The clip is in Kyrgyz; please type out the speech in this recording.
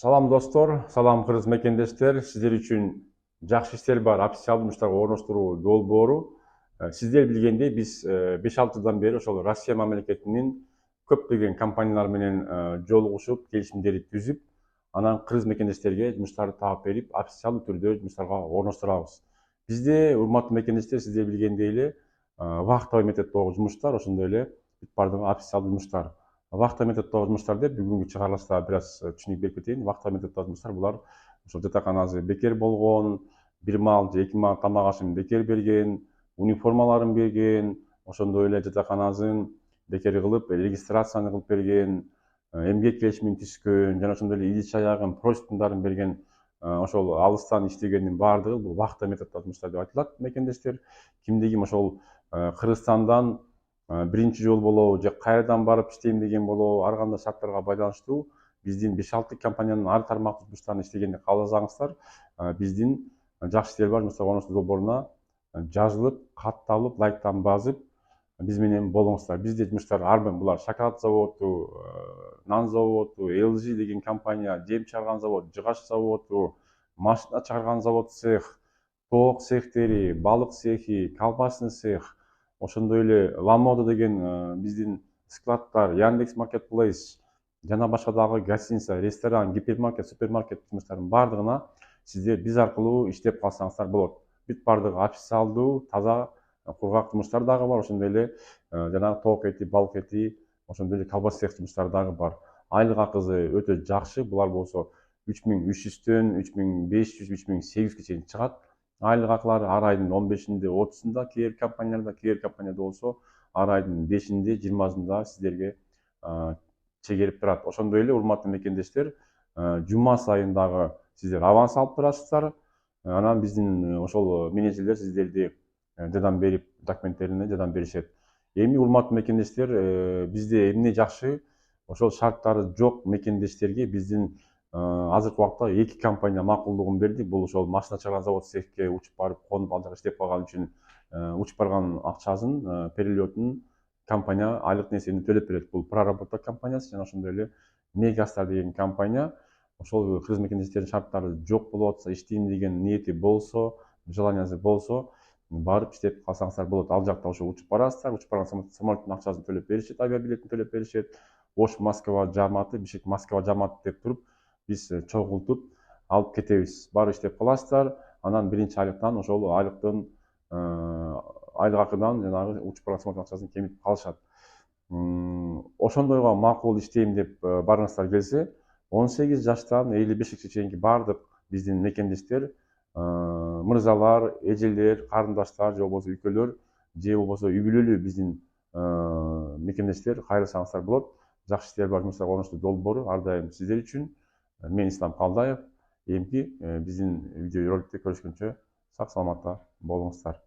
Салам достор, салам кыргыз мекендештер. Сиздер үчүн жакшы иштер бар, официалдуу жумуштарга орноштуруу долбоору. Сиздер билгендей, биз 5-6 жылдан бери ошол Россия мамлекетинин көптөгөн компаниялар менен жолугушуп, келишимдерди түзүп, анан кыргыз мекендештерге жумуштарды таап берип, официалдуу түрдө жумуштарга орноштурабыз. Бизде, урматтуу мекендештер, сиздер билгендей эле вахтовый методдогу жумуштар, ошондой эле бүт бардыгы официалдуу жумуштар. Вахта методдогу жумуштар деп бүгүнкү чыгарылышта бир аз түшүнүк берип кетейин. Вахта методдогу жумуштар булар ошол жатаканасы бекер болгон, бир маал же 2 маал тамак ашын бекер берген, униформаларын берген, ошондой эле жатаканасын бекер кылып, регистрацияны кылып берген, эмгек келишимин түзгөн жана ошондой эле идиш аягын, проштундарын берген ошол алыстан иштегендин баардыгы бул вахта методдогу жумуштар деп айтылат мекендештер. Кимди ким ошол Кыргызстандан биринчи жолу болобу же кайрадан барып иштейм деген болобу, ар кандай шарттарга байланыштуу биздин 5-6 компаниянын ар тармактуу жумуштарын иштегенди кааласаңыздар, биздин жакшы иштер бар жумуштарга орноштуруу долбооруна жазылып, катталып, лайктан басып биз менен болуңуздар. Бизде жумуштар булар шоколад заводу, нан заводу, LG деген компания, жем чыгарган завод, жыгач заводу, машина чыгарган завод цех, тоок цехтери, балык цехи, колбасный цех, ошондой эле Ламода деген биздин складтар, Яндекс Маркетплейс жана башка дагы гостиница, ресторан, гипермаркет, супермаркет жумуштарынын баардыгына сиздер биз аркылуу иштеп калсаңыздар болот. Бүт баардыгы официалдуу, таза, кургак жумуштар дагы бар, ошондой эле жанагы тоок эти, балык эти, ошондой эле колбаса цех жумуштары дагы бар. Айлык акысы өтө жакшы, булар болсо 3300төн 3500, 3800ге чейин чыгат. Айлык акылары ар айдын 15-inde, 30-unda кээ бир компанияларда, кээ бир компанияда болсо ар айдын 5-inde, 20-сында сиздерге чегерип турат. Ошондой эле урматтуу мекендештер, жума сайын дагы сиздер аванс алып турасыздар. Анан биздин ошол менеджерлер сиздерди жардам берип, документтерине жардам беришет. Эми урматтуу мекендештер, бизде эмне жакшы, ошол шарттары жок мекендештерге биздин азыркы убакта 2 компания макулдугун берди. Бул ошол машина чыгарган завод цехке учуп барып, конуп ал жака иштеп калган үчүн учуп барган акчасын, перелетун компания айлык несебинде төлөп берет. Бул проработка компаниясы жана ошондой эле Мегастар деген компания. Ошол кыргыз мекендештердин шарттары жок болуп атса, иштейм деген ниети болсо, желаниясы болсо, барып иштеп калсаңыздар болот. Ал жакта ошо учуп барасыздар, учуп барган самолеттун акчасын төлөп беришет, авиабилетин төлөп беришет. Ош Москва жааматы, Бишкек Москва жааматы деп туруп, биз чогултуп алып кетебиз. Барып иштеп каласыздар, анан биринчи айлыктан ошол айлыктын айлык акыдан жанагы учуп барган самолеттун акчасын кемитип калышат. Ошондойго макул иштейм деп барыңыздар келсе, 18 жаштан 55-ке чейинки баардык биздин мекендештер, мырзалар, эжелер, карындаштар же болбосо үйкөлөр же болбосо үй бүлөлүү биздин мекендештер кайрылсаңыздар болот. Жакшы иштер бар жумуштарга орноштуруу долбоору ар дайым сиздер үчүн. Мен Ислам Калдаев. Эмки биздин видео роликте көрүшкөнчө сак саламатта болуңуздар.